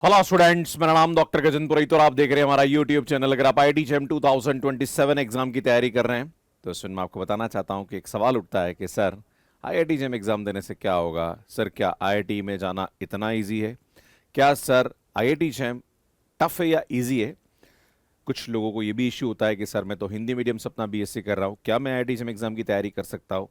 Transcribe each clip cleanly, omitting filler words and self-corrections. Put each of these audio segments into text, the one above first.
Hello students, मेरा नाम doctor Gajendra पुरोहित और आप देख रहे हैं हमारा यूट्यूब चैनल। अगर आप आईआईटी जेईई 2027 एग्जाम की तैयारी कर रहे हैं तो इसमें मैं आपको बताना चाहता हूं कि एक सवाल उठता है कि सर, आईआईटी जेईई एग्जाम देने से क्या होगा। सर, क्या आईआईटी में जाना इतना इजी है? क्या सर, आईआईटी जेईई टफ है या इजी है? कुछ लोगों को ये भी इश्यू होता है कि सर, मैं तो हिंदी मीडियम से अपना बीएससी कर रहा हूँ, क्या मैं आईआईटी जेईई एग्जाम की तैयारी कर सकता हूँ?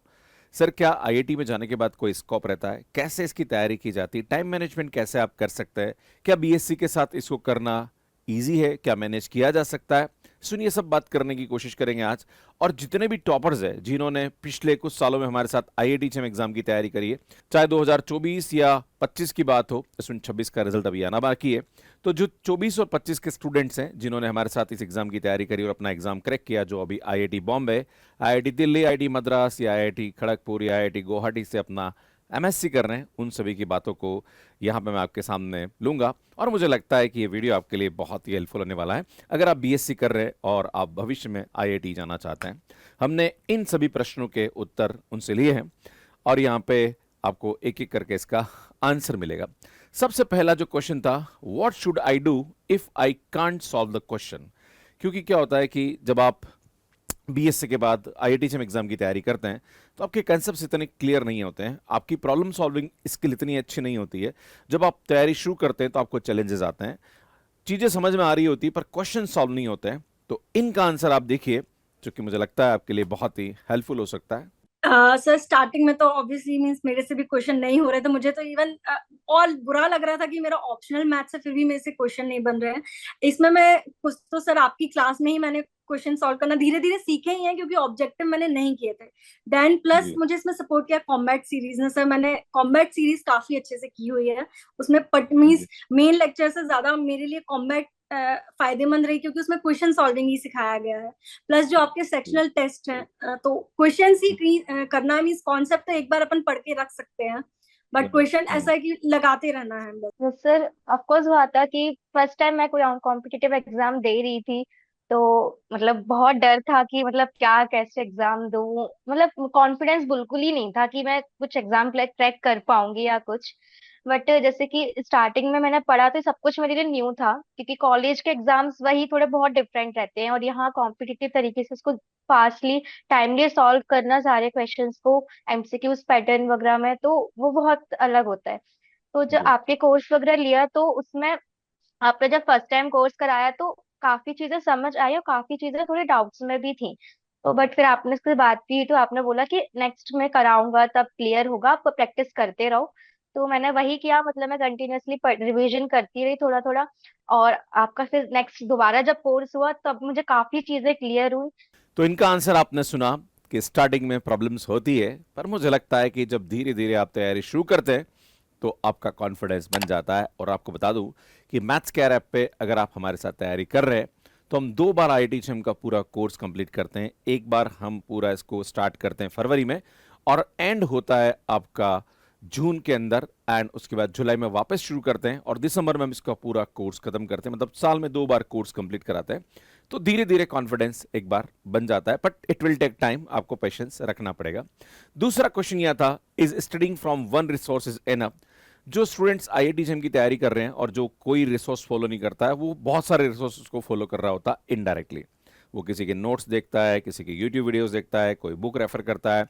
सर, क्या आईआईटी में जाने के बाद कोई स्कोप रहता है? कैसे इसकी तैयारी की जाती है? टाइम मैनेजमेंट कैसे आप कर सकते हैं? क्या बीएससी के साथ इसको करना इजी है? क्या मैनेज किया जा सकता है? सुनिए, सब बात करने की कोशिश करेंगे आज। और जितने भी टॉपर्स हैं जिन्होंने पिछले कुछ सालों में हमारे साथ आईआईटी जेईई एग्जाम की तैयारी करी है, चाहे 2024 या 25 की बात हो, इसमें 26 का रिजल्ट अभी आना बाकी है, तो जो 24 और 25 के स्टूडेंट्स हैं जिन्होंने हमारे साथ इस एग्जाम की तैयारी करी और अपना एग्जाम क्रैक किया, जो अभी IIT Bombay, IIT Delhi, IIT Madras या आईआईटी खड़गपुर या आईआईटी गुवाहाटी से अपना एमएससी कर रहे हैं, उन सभी की बातों को यहाँ पे मैं आपके सामने लूंगा। और मुझे लगता है कि ये वीडियो आपके लिए बहुत ही हेल्पफुल होने वाला है अगर आप बीएससी कर रहे हैं और आप भविष्य में आईआईटी जाना चाहते हैं। हमने इन सभी प्रश्नों के उत्तर उनसे लिए हैं और यहाँ पे आपको एक एक करके इसका आंसर मिलेगा। सबसे पहला जो क्वेश्चन था, what should I do if I can't solve the question. क्योंकि क्या होता है कि जब आप बीएससी के बाद आईआईटी जेईई एग्जाम की तैयारी करते हैं तो आपके कंसेप्ट्स इतने क्लियर नहीं होते हैं, आपकी प्रॉब्लम सॉल्विंग स्किल इतनी अच्छी नहीं होती है। जब आप तैयारी शुरू करते हैं तो आपको चैलेंजेस आते हैं, चीजें समझ में आ रही होती है पर क्वेश्चन सॉल्व नहीं होते हैं। तो इनका आंसर आप देखिए, जो कि मुझे लगता है आपके लिए बहुत ही हेल्पफुल हो सकता है। सर स्टार्टिंग में तो ऑब्वियसली मींस मेरे से भी क्वेश्चन नहीं हो रहे थे। मुझे तो इवन और बुरा लग रहा था कि मेरा ऑप्शनल मैथ से फिर भी मेरे से क्वेश्चन नहीं बन रहे हैं। इसमें मैं कुछ तो सर आपकी क्लास में ही मैंने क्वेश्चन सॉल्व करना धीरे धीरे सीखे ही हैं, क्योंकि ऑब्जेक्टिव मैंने नहीं किए थे। देन प्लस जी मुझे इसमें सपोर्ट किया कॉम्बैट सीरीज ने। सर मैंने कॉम्बैट सीरीज काफी अच्छे से की हुई है। उसमें पट मीन्स जी मेन लेक्चर से ज्यादा मेरे लिए कॉम्बैट फायदेमंद रही, क्योंकि उसमें क्वेश्चन सॉल्विंग ही सिखाया गया है। प्लस जो आपके जी सेक्शनल टेस्ट हैं, तो क्वेश्चन ही करना मीन्स कॉन्सेप्ट तो एक बार अपन पढ़ के रख सकते हैं, बट हम्म, क्वेश्चन हम्म, ऐसा है कि लगाते रहना है बस। तो सर ऑफ कोर्स हुआ था कि फर्स्ट टाइम मैं कोई कॉम्पिटिटिव एग्जाम दे रही थी। तो मतलब बहुत डर था कि मतलब क्या कैसे एग्जाम दूं। मतलब कॉन्फिडेंस बिल्कुल ही नहीं था कि मैं कुछ एग्जाम क्रैक कर पाऊंगी या कुछ। बट जैसे कि स्टार्टिंग में मैंने पढ़ा तो सब कुछ मेरे लिए न्यू था, क्योंकि कॉलेज के एग्जाम्स वही थोड़े बहुत डिफरेंट रहते हैं और यहाँ कॉम्पिटिटिव तरीके से उसको फास्टली टाइमली सॉल्व करना सारे क्वेश्चंस को एमसीक्यूज पैटर्न वगैरह में, तो वो बहुत अलग होता है। तो जब जी आपके कोर्स वगैरह लिया तो उसमें आपने जब फर्स्ट टाइम कोर्स कराया तो काफी चीजें समझ आई और काफी चीजें थोड़ी डाउट्स में भी थी। तो बट फिर आपने इसके बात की तो आपने बोला कि नेक्स्ट में कराऊंगा तब क्लियर होगा, आप प्रैक्टिस करते रहो। तो मैंने वही किया, मतलब मैं कंटिन्यूअसली रिवीजन करती रही थोड़ा थोड़ा। और आपका फिर नेक्स्ट दोबारा जब कोर्स हुआ तब मुझे काफी चीजें क्लियर हुई। तो इनका आंसर आपने सुना कि स्टार्टिंग में प्रॉब्लम्स होती है, पर मुझे लगता है कि जब धीरे धीरे आप तैयारी शुरू करते हैं तो आपका कॉन्फिडेंस बन जाता है। और आपको बता दूं कि मैथ्स केयर ऐप पे अगर आप हमारे साथ तैयारी कर रहे हैं तो हम 2 बार आईआईटी जेईई का पूरा कोर्स कंप्लीट करते हैं। एक बार हम पूरा इसको स्टार्ट करते हैं फरवरी में और एंड होता है आपका जून के अंदर, एंड उसके बाद जुलाई में वापस शुरू करते हैं और दिसंबर में हम इसका पूरा कोर्स खत्म करते हैं। मतलब साल में 2 बार कोर्स कंप्लीट कराते हैं। तो धीरे धीरे कॉन्फिडेंस एक बार बन जाता है, but it will take time, आपको पेशेंस रखना पड़ेगा। दूसरा क्वेश्चन यह था, is studying from one resource is enough. जो स्टूडेंट्स आईआईटी जेईई की तैयारी कर रहे हैं और जो कोई रिसोर्स फॉलो नहीं करता है, वो बहुत सारे रिसोर्सेज को फॉलो कर रहा होता है इनडायरेक्टली। वो किसी के नोट्स देखता है, किसी के यूट्यूब वीडियोस देखता है, कोई बुक रेफर करता है,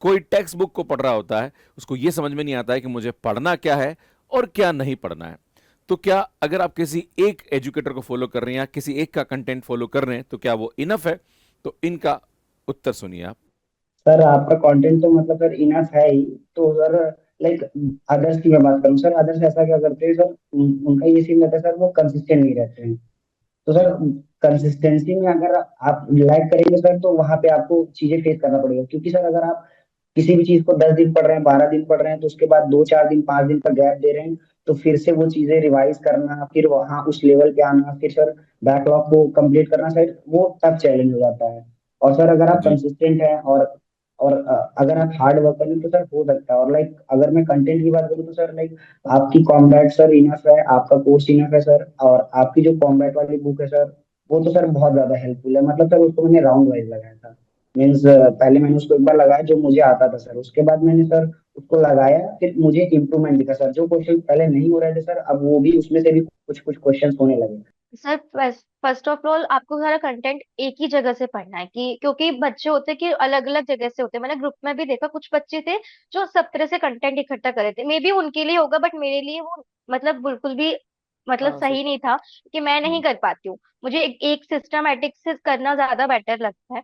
कोई टेक्स्ट बुक को पढ़ रहा होता है। उसको ये समझ में नहीं आता है कि मुझे पढ़ना क्या है और क्या नहीं पढ़ना है। तो क्या अगर आप किसी एक एजुकेटर को फॉलो कर रहे हैं या किसी एक का कंटेंट फॉलो कर रहे हैं तो क्या वो इनफ है? तो इनका उत्तर सुनिए आप। सर आपका कंटेंट तो मतलब सर इनफ है ही। तो सर लाइक अदर्स की मैं बात करूँ सर, अदर्स ऐसा क्या करते हैं सर, उनका ये सीन रहता है सर, वो कंसिस्टेंट नहीं रहते हैं। तो जी सर कंसिस्टेंसी में अगर आप लैग करेंगे सर तो वहां पे आपको चीजें फेस करना पड़ेगा। क्योंकि सर अगर आप किसी भी चीज को 10 दिन पढ़ रहे हैं, 12 दिन पढ़ रहे हैं, तो उसके बाद 2 4 दिन 5 दिन का गैप दे रहे हैं, तो फिर से वो चीजें रिवाइज करना, फिर वहां उस लेवल पे आना, फिर सर बैकलॉग को कंप्लीट करना सर, वो टफ चैलेंज हो जाता है। और सर अगर आप जी कंसिस्टेंट हैं और अगर आप हार्ड वर्क करें तो सर हो सकता है। और लाइक अगर मैं कंटेंट की बात करूँ तो सर लाइक आपकी कॉम्बैट सर इनफ है, आपका कोर्स इनफ है सर। और आपकी जो कॉम्बैट वाली बुक है सर, वो तो सर बहुत ज्यादा हेल्पफुल है। मतलब सर उसको मैंने राउंड वाइज लगाया था। मीन्स पहले मैंने उसको एक बार लगाया जो मुझे आता था सर, उसके बाद मैंने सर उसको लगाया, फिर मुझे एक इम्प्रूवमेंट दिखा सर, जो क्वेश्चन पहले नहीं हो रहे थे सर, अब वो भी उसमें से भी कुछ कुछ क्वेश्चन होने लगे। सर फर्स्ट ऑफ ऑल आपको सारा कंटेंट एक ही जगह से पढ़ना है, कि क्योंकि बच्चे होते हैं कि अलग अलग जगह से होते हैं। मैंने ग्रुप में भी देखा कुछ बच्चे थे जो सब तरह से कंटेंट इकट्ठा कर रहे थे। मे बी उनके लिए होगा, बट मेरे लिए वो मतलब बिल्कुल भी मतलब हाँ सही। सही नहीं था, कि मैं नहीं कर पाती हूँ। मुझे एक सिस्टमैटिक से करना ज्यादा बेटर लगता है।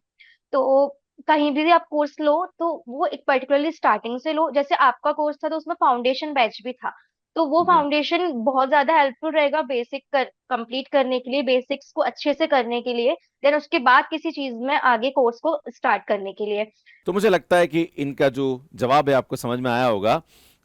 तो कहीं भी आप कोर्स लो तो वो एक पर्टिकुलरली स्टार्टिंग से लो। जैसे आपका कोर्स था तो उसमें फाउंडेशन बैच भी था, तो वो जी। फाउंडेशन बहुत ज्यादा हेल्पफुल रहेगा बेसिक कंप्लीट करने के लिए, बेसिक्स को अच्छे से करने के लिए। देन उसके बाद किसी चीज में आगे कोर्स को स्टार्ट करने के लिए। तो मुझे लगता है कि इनका जो जवाब है आपको समझ में आया होगा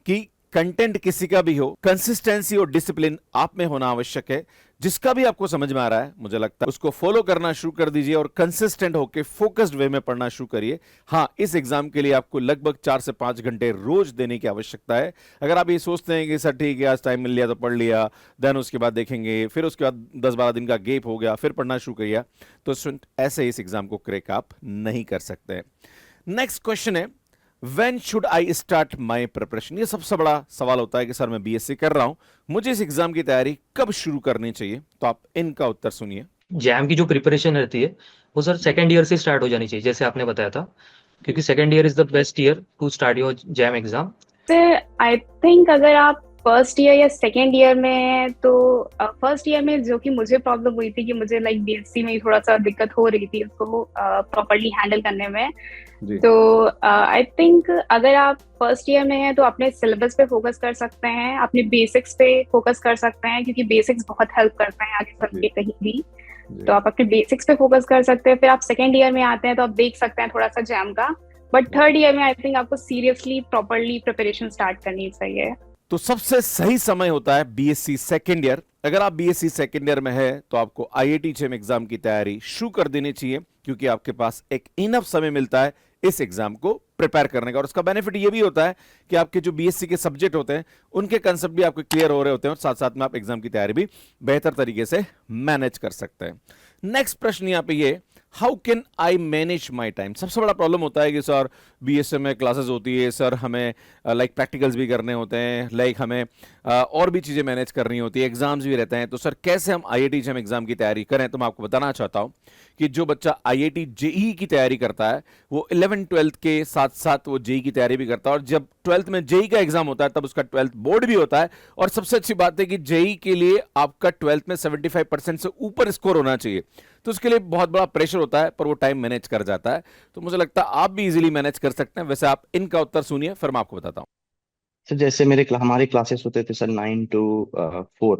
कि कंटेंट किसी का भी हो, कंसिस्टेंसी और डिसिप्लिन आप में होना आवश्यक है। जिसका भी आपको समझ में आ रहा है, मुझे लगता है उसको फॉलो करना शुरू कर दीजिए और कंसिस्टेंट होकर फोकस्ड वे में पढ़ना शुरू करिए। हाँ, इस एग्जाम के लिए आपको लगभग 4 से 5 घंटे रोज देने की आवश्यकता है। अगर आप ये सोचते हैं कि सर ठीक है, आज टाइम मिल लिया तो पढ़ लिया, देन उसके बाद देखेंगे, फिर उसके बाद 10-12 दिन का गेप हो गया, फिर पढ़ना शुरू किया, तो ऐसे इस एग्जाम को क्रैक आप नहीं कर सकते। नेक्स्ट क्वेश्चन है, when should I start my preparation. ये सबसे बड़ा सवाल होता है कि सर मैं बीएससी कर रहा हूं, मुझे इस एग्जाम की तैयारी कब शुरू करनी चाहिए। तो आप इनका उत्तर सुनिए। जैम की जो प्रिपरेशन रहती है वो सर सेकंड ईयर से स्टार्ट हो जानी चाहिए, जैसे आपने बताया था, क्योंकि second year is the best year to start your JAM exam. Sir I think अगर आप फर्स्ट ईयर या सेकेंड ईयर में हैं तो फर्स्ट ईयर में जो कि मुझे प्रॉब्लम हुई थी कि मुझे लाइक बीएससी में थोड़ा सा दिक्कत हो रही थी उसको प्रॉपरली हैंडल करने में। जी। तो आई थिंक अगर आप फर्स्ट ईयर में हैं तो अपने सिलेबस पे फोकस कर सकते हैं, अपने बेसिक्स पे फोकस कर सकते हैं, क्योंकि बेसिक्स बहुत हेल्प करते हैं आगे चल के कहीं भी। तो आप अपने बेसिक्स पे फोकस कर सकते हैं। फिर आप सेकेंड ईयर में आते हैं तो आप देख सकते हैं थोड़ा सा जैम का, बट थर्ड ईयर में आई थिंक आपको सीरियसली प्रॉपरली प्रिपरेशन स्टार्ट करनी चाहिए। तो सबसे सही समय होता है बीएससी सेकेंड ईयर। अगर आप बीएससी सेकेंड ईयर में है तो आपको आईआईटी जेईई एग्जाम की तैयारी शुरू कर देनी चाहिए, क्योंकि आपके पास एक इनफ समय मिलता है इस एग्जाम को प्रिपेयर करने का। और उसका बेनिफिट ये भी होता है कि आपके जो बीएससी के सब्जेक्ट होते हैं उनके कंसेप्ट भी आपके क्लियर हो रहे होते हैं, और साथ साथ में आप एग्जाम की तैयारी भी बेहतर तरीके से मैनेज कर सकते हैं। नेक्स्ट प्रश्न यहाँ पे ये, how can I manage my time. सबसे बड़ा प्रॉब्लम होता है कि सर बीएसए में क्लासेस होती है, सर हमें लाइक प्रैक्टिकल्स भी करने होते हैं, लाइक हमें और भी चीज़ें मैनेज करनी होती है, एग्जाम्स भी रहते हैं, तो सर कैसे हम आईआईटी जेईई एग्जाम की तैयारी करें। तो मैं आपको बताना चाहता हूं कि जो बच्चा आईआईटी जेईई की तैयारी करता है वो 11th-12th के साथ साथ वो जेईई की तैयारी भी करता है, और जब 12th में जेईई का एग्जाम होता है तब उसका 12th बोर्ड भी होता है। और सबसे अच्छी बात है कि जेईई के लिए आपका 12th में 75% से ऊपर स्कोर होना चाहिए, तो उसके लिए बहुत बड़ा प्रेशर होता है, पर वो टाइम मैनेज कर जाता है। तो मुझे लगता है आप भी इजीली मैनेज कर सकते हैं। वैसे आप इनका उत्तर सुनिए, फिर मैं आपको बताता हूं। सर जैसे हमारे क्लासेस होते थे सर 9 to 4,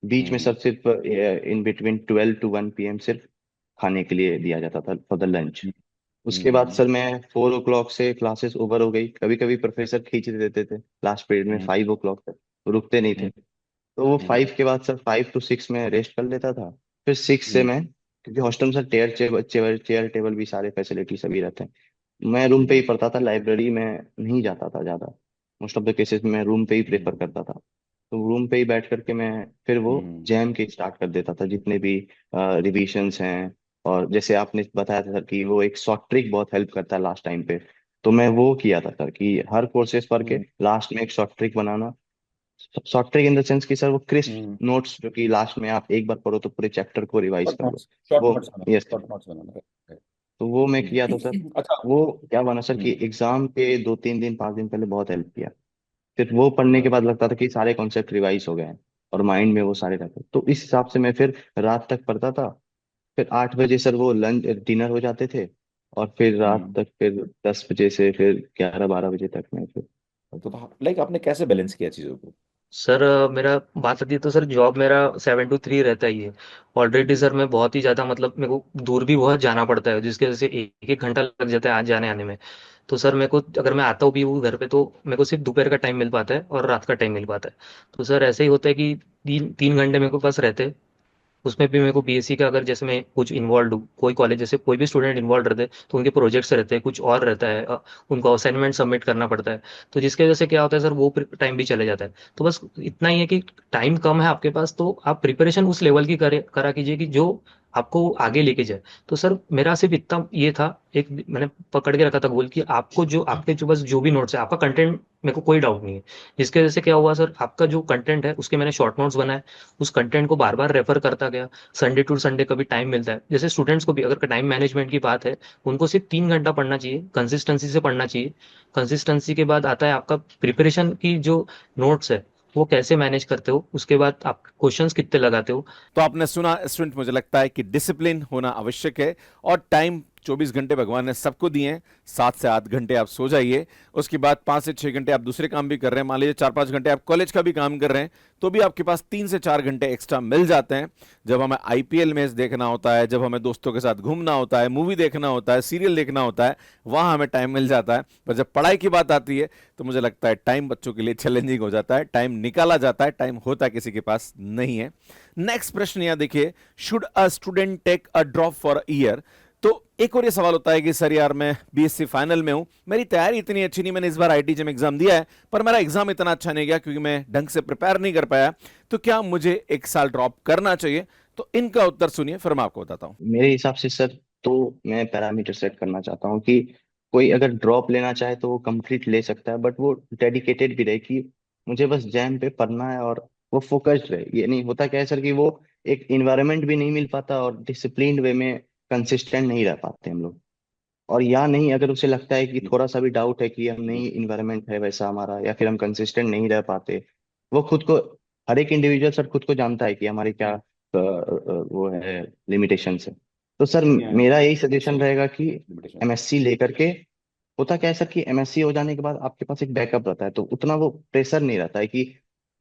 बीच में सर सिर्फ इन बिटवीन 12 to 1 PM सिर्फ खाने के लिए दिया जाता था फॉर द लंच। उसके बाद सर मैं 4 o'clock से क्लासेस ओवर हो गई, कभी कभी प्रोफेसर खींच देते थे लास्ट पीरियड में 5 o'clock तक, तो रुकते नहीं थे। तो वो 5 के बाद सर 5 to 6 में रेस्ट कर लेता था। फिर 6 से मैं, क्योंकि हॉस्टल में सर चेयर टेबल भी सारे फैसिलिटी सभी रहते हैं, मैं रूम पे ही पढ़ता था, लाइब्रेरी में नहीं जाता था ज़्यादा। मोस्ट ऑफ द केसेस में रूम पे ही प्रेफर करता था। तो रूम पे ही बैठ करके मैं फिर वो जैम के स्टार्ट कर देता था, जितने भी रिविजन्स हैं। और जैसे आपने बताया था सर कि वो एक शॉर्ट ट्रिक बहुत हेल्प करता है लास्ट टाइम पे, तो मैं वो किया था सर कि हर कोर्सेज पढ़ के लास्ट में एक short trick banana. Short trick in the sense कि सर वो क्रिस्प नोट्स, जो कि लास्ट में आप एक बार पढ़ो तो पूरे चैप्टर को रिवाइज कर लो, वो यस। तो वो मैं किया तो सर अच्छा। वो क्या बना सर कि एग्जाम के 2-3 दिन 5 दिन पहले बहुत हेल्प किया। फिर वो पढ़ने के बाद लगता था कि सारे कॉन्सेप्ट रिवाइज हो गए हैं और माइंड में वो सारे रहते, तो इस हिसाब से मैं फिर रात तक पढ़ता था। फिर 8 बजे सर वो लंच डिनर हो जाते थे, और फिर रात तक फिर 10 बजे से फिर 11-12 बजे तक मैं फिर। तो लाइक आपने कैसे बैलेंस किया चीजों को। सर मेरा बात आती है तो सर जॉब मेरा 7 to 3 रहता ही है। ऑलरेडी सर मैं बहुत ही ज़्यादा मतलब मेरे को दूर भी बहुत जाना पड़ता है, जिसकी वजह से एक एक घंटा लग जाता है आज जाने आने में। तो सर मेरे को अगर मैं आता हूँ भी हूँ घर पे तो मेरे को सिर्फ दोपहर का टाइम मिल पाता है और रात का टाइम मिल पाता है। तो सर ऐसे ही होता है कि 3 3 घंटे मेरे को पास रहते हैं। उसमें भी मेरे को बीएससी का अगर जैसे मैं कुछ इन्वॉल्व हूँ, कोई कॉलेज जैसे कोई भी स्टूडेंट इन्वॉल्व रहते हैं तो उनके प्रोजेक्ट्स रहते हैं, कुछ और रहता है, उनको असाइनमेंट सबमिट करना पड़ता है। तो जिसकी वजह से क्या होता है सर वो टाइम भी चले जाता है। तो बस इतना ही है कि टाइम कम है आपके पास तो आप प्रिपरेशन उस लेवल की करा कीजिए कि जो आपको आगे लेके जाए। तो सर मेरा सिर्फ इतना ये था, एक मैंने पकड़ के रखा था गोल कि आपको जो आपके जो बस जो भी नोट्स है आपका कंटेंट मेरे को कोई डाउट नहीं है। जिसकी वजह से क्या हुआ सर, आपका जो कंटेंट है उसके मैंने शॉर्ट नोट्स बनाए, उस कंटेंट को बार बार रेफर करता गया। संडे टू संडे कभी टाइम मिलता है, जैसे स्टूडेंट्स को भी अगर टाइम मैनेजमेंट की बात है, उनको सिर्फ 3 घंटा पढ़ना चाहिए, कंसिस्टेंसी से पढ़ना चाहिए। कंसिस्टेंसी के बाद आता है आपका प्रिपरेशन की जो नोट्स है वो कैसे मैनेज करते हो, उसके बाद आप क्वेश्चंस कितने लगाते हो। तो आपने सुना स्टूडेंट, मुझे लगता है कि डिसिप्लिन होना आवश्यक है और टाइम 24 घंटे भगवान ने सबको दिए हैं। 7 से 8 घंटे आप सो जाइए, उसके बाद 5 से 6 घंटे आप दूसरे काम भी कर रहे हैं, मान लीजिए 4-5 घंटे आप कॉलेज का भी काम कर रहे हैं, तो भी आपके पास 3 से 4 घंटे एक्स्ट्रा मिल जाते हैं। जब हमें आईपीएल मैच देखना होता है, जब हमें दोस्तों के साथ घूमना होता है, मूवी देखना होता है, सीरियल देखना होता है, वहां हमें टाइम मिल जाता है। पर जब पढ़ाई की बात आती है तो मुझे लगता है टाइम बच्चों के लिए चैलेंजिंग हो जाता है, टाइम निकाला जाता है, टाइम होता किसी के पास नहीं है। नेक्स्ट प्रश्न यहां देखिए, should a student take a drop for a year? तो एक और ये सवाल होता है कि सर यार मैं बीएससी फाइनल में हूं, मेरी तैयारी इतनी अच्छी नहीं, मैंने इस बार आईआईटी एग्जाम दिया है पर मेरा एग्जाम इतना अच्छा नहीं गया क्योंकि मैं ढंग से प्रिपेयर नहीं कर पाया, तो क्या मुझे 1 साल ड्रॉप करना चाहिए? तो इनका उत्तर सुनिए फिर मैं आपको बताता हूं। मेरे हिसाब से सर, तो मैं पैरामीटर सेट करना चाहता हूँ कि कोई अगर ड्रॉप लेना चाहे तो वो कंप्लीट ले सकता है, बट वो डेडिकेटेड भी रहे कि मुझे बस जैम पे पढ़ना है, और वो फोकस्ड रहे। ये नहीं होता क्या है सर कि वो एक इन्वायरमेंट भी नहीं मिल पाता और डिसिप्लिन्ड वे में कंसिस्टेंट नहीं रह पाते हम लोग। और या नहीं, अगर उसे लगता है कि थोड़ा सा भी डाउट है कि हम नहीं, इन्वायरमेंट है वैसा हमारा, या फिर हम कंसिस्टेंट नहीं रह पाते, वो खुद को, हर एक इंडिविजुअल सर खुद को जानता है कि हमारी क्या वो है, लिमिटेशंस है। तो सर मेरा यही सजेशन रहेगा कि एमएससी लेकर के, होता क्या है सर कि एमएससी हो जाने के बाद आपके पास एक बैकअप रहता है, तो उतना वो प्रेशर नहीं रहता है कि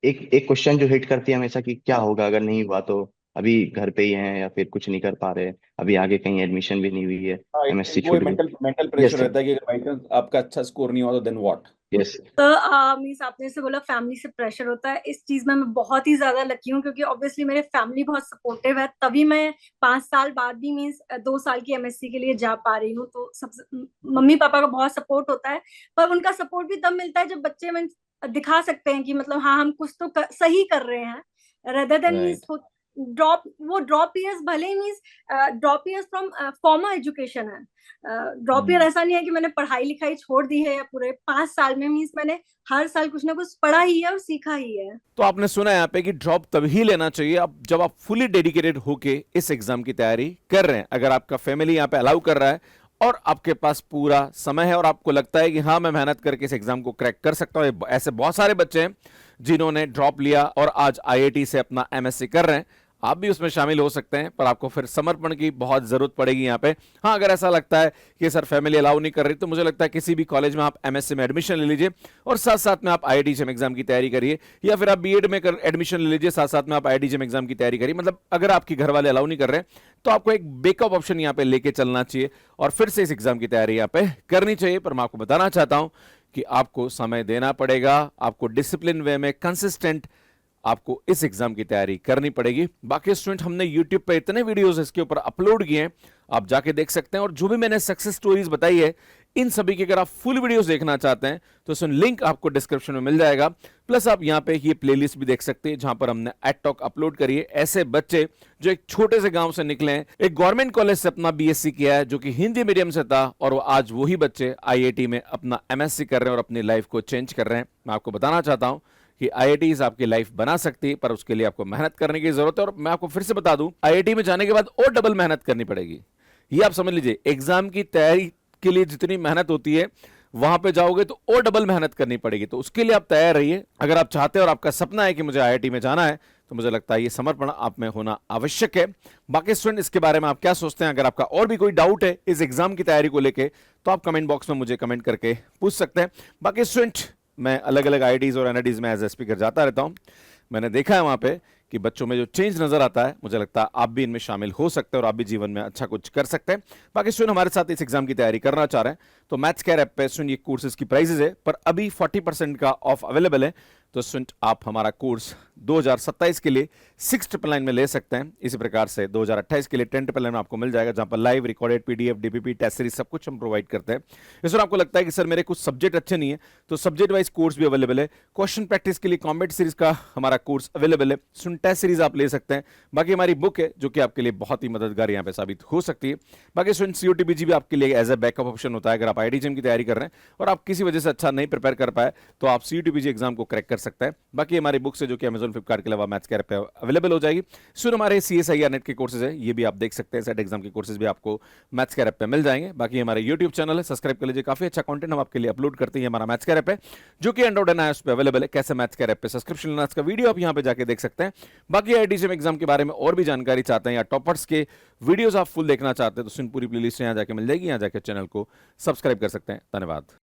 एक एक क्वेश्चन जो हिट करती है हमेशा कि क्या होगा अगर नहीं हुआ, तो अभी घर पे ही हैं या फिर कुछ नहीं कर पा रहे, अभी आगे कहीं एडमिशन भी नहीं हुई है, हाँ, एमएससी वो छूट गई। Mental mental yes pressure sir. रहता है कि अगर बाई चांस आपका अच्छा स्कोर नहीं हुआ तो देन व्हाट। यस। तो मीन्स आपने जैसे बोला फैमिली से प्रेशर होता है, इस चीज में मैं बहुत ही ज्यादा लकी हूँ क्योंकि ऑब्वियसली मेरे फैमिली बहुत सपोर्टिव है, तभी मैं 5 साल बाद भी मीन्स 2 साल की एमएससी के लिए जा पा रही हूँ। तो सबसे मम्मी पापा का बहुत सपोर्ट होता है, पर उनका सपोर्ट भी तब मिलता है जब बच्चे मीन्स दिखा सकते हैं कि मतलब हाँ हम कुछ तो सही कर रहे हैं, rather than means right. Drop years भले ही means drop years from formal education है। ड्रॉप ईयर ऐसा नहीं है कि मैंने पढ़ाई लिखाई छोड़ दी है, या पूरे 5 साल में मीन्स मैंने हर साल कुछ ना कुछ पढ़ा ही है और सीखा ही है। तो आपने सुना यहाँ पे कि ड्रॉप तभी लेना चाहिए अब जब आप फुली डेडिकेटेड होके इस एग्जाम की तैयारी कर रहे हैं। अगर आपका फैमिली यहाँ पे अलाउ कर रहा है और आपके पास पूरा समय है और आपको लगता है कि हाँ मैं मेहनत करके इस एग्जाम को क्रैक कर सकता हूँ, ऐसे बहुत सारे बच्चे हैं जिन्होंने ड्रॉप लिया और आज आईआईटी से अपना एमएससी कर रहे हैं, आप भी उसमें शामिल हो सकते हैं, पर आपको फिर समर्पण की बहुत जरूरत पड़ेगी यहाँ पे। हाँ, अगर ऐसा लगता है कि सर फैमिली अलाउ नहीं कर रही, तो मुझे लगता है किसी भी कॉलेज में आप एमएससी में एडमिशन ले लीजिए और साथ साथ में आप आईआईटी जेईई एग्जाम की तैयारी करिए, या फिर आप बीएड में एडमिशन ले लीजिए, साथ साथ में आप आईआईटी जेईई एग्जाम की तैयारी करिए। मतलब अगर आपकी घर वाले अलाउ नहीं कर रहे तो आपको एक बैकअप ऑप्शन यहाँ पे लेके चलना चाहिए और फिर से इस एग्जाम की तैयारी यहाँ पे करनी चाहिए। पर मैं आपको बताना चाहता हूं कि आपको समय देना पड़ेगा, आपको डिसिप्लिन वे में कंसिस्टेंट आपको इस एग्जाम की तैयारी करनी पड़ेगी। बाकी स्टूडेंट, हमने YouTube पे इतने वीडियोस इसके ऊपर अपलोड किए हैं, आप जाके देख सकते हैं। और जो भी मैंने सक्सेस स्टोरीज बताई है, इन सभी की अगर आप फुल वीडियोस देखना चाहते हैं तो उसमें लिंक आपको डिस्क्रिप्शन में मिल जाएगा। प्लस आप यहाँ पे ये प्लेलिस्ट भी देख सकते हैं जहां पर हमने एड टॉक अपलोड करी है। ऐसे बच्चे जो एक छोटे से गांव से निकले हैं, एक गवर्नमेंट कॉलेज से अपना बीएससी किया है जो कि हिंदी मीडियम से था, और वो आज वही बच्चे आईआईटी में अपना एमएससी कर रहे हैं और अपनी लाइफ को चेंज कर रहे हैं। मैं आपको बताना चाहता हूं कि आईआईटीज आपकी लाइफ बना सकती है, पर उसके लिए आपको मेहनत करने की जरूरत है। और मैं आपको फिर से बता दूं, आईआईटी में जाने के बाद और डबल मेहनत करनी पड़ेगी। ये आप समझ लीजिए, एग्जाम की तैयारी के लिए जितनी मेहनत होती है वहां पे जाओगे तो और डबल मेहनत करनी पड़ेगी। तो उसके लिए आप तैयार रहिए। अगर आप चाहते हैं और आपका सपना है कि मुझे आईआईटी में जाना है, तो मुझे लगता है ये समर्पण आप में होना आवश्यक है। बाकी स्टूडेंट, इसके बारे में आप क्या सोचते हैं? अगर आपका और भी कोई डाउट है इस एग्जाम की तैयारी को लेके, तो आप कमेंट बॉक्स में मुझे कमेंट करके पूछ सकते हैं। बाकी स्टूडेंट, मैं अलग अलग आईआईटीज और एनआईटीज में एज ए स्पीकर जाता रहता हूं। मैंने देखा है वहां पे कि बच्चों में जो चेंज नजर आता है, मुझे लगता है आप भी इनमें शामिल हो सकते हैं और आप भी जीवन में अच्छा कुछ कर सकते हैं। बाकी स्टूडेंट हमारे साथ इस एग्जाम की तैयारी करना चाह रहे हैं तो मैथ्स केयर ऐप पे स्टूडेंट ये कोर्सेज की प्राइजेज है, पर अभी 40% का ऑफ अवेलेबल है। तो स्टूडेंट आप हमारा कोर्स 2027 के लिए 699 में ले सकते हैं। इसी प्रकार से 2028 के लिए 1099 में आपको मिल जाएगा, जहां पर live recorded PDF, DPP, test series सब कुछ हम प्रोवाइड करते हैं। इस पर आपको लगता है कि सर मेरे कुछ सब्जेक्ट अच्छे नहीं है, तो सब्जेक्ट वाइज कोर्स भी अवेलेबल है। क्वेश्चन प्रैक्टिस के लिए कॉम्बैट सीरीज का हमारा कोर्स अवेलेबल है, सुन टेस्ट सीरीज आप ले सकते हैं। बाकी हमारी बुक है जो कि आपके लिए बहुत ही मददगार यहाँ पे साबित हो सकती है। बाकी स्टूडेंट सीयूटीपीजी भी आपके लिए एज ए बैकअप ऑप्शन होता है। अगर आप आईआईटी की तैयारी कर रहे हैं और आप किसी वजह से अच्छा नहीं प्रिपेयर कर पाए तो आप सीयूटीपीजी एग्जाम को क्रैक कर सकते हैं। बाकी हमारी बुक्स है जो कि अमेजन, फ्लिपकार्ट के अलावा मैथ्स के ऐप पे अवेलेबल हो जाएगी। सुन हमारे सीएसआईआर नेट के कोर्सेज है, ये भी आप देख सकते हैं। सेट एग्जाम के कोर्सेज भी आपको मैथ्स के ऐप पे मिल जाएंगे। बाकी हमारे यूट्यूब चैनल है, सब्सक्राइब कर लीजिए, काफी अच्छा कंटेंट हम आपके लिए अपलोड करते हैं। हमारा मैथ्स के ऐप है जो कि एंड्रॉइड एंड आईओएस पे अवेलेबल है। कैसे मैथ्स के ऐप पे सब्सक्रिप्शन लेना, इसका वीडियो आप यहाँ पे जाके देख सकते हैं। बाकी आईआईटी एग्जाम के बारे में और भी जानकारी चाहते हैं या टॉपर्स के वीडियोस आप फुल देखना चाहते हैं तो सुन पूरी प्लेलिस्ट यहाँ जाके मिल जाएगी, यहाँ जाके चैनल को सब्सक्राइब कर सकते हैं। धन्यवाद।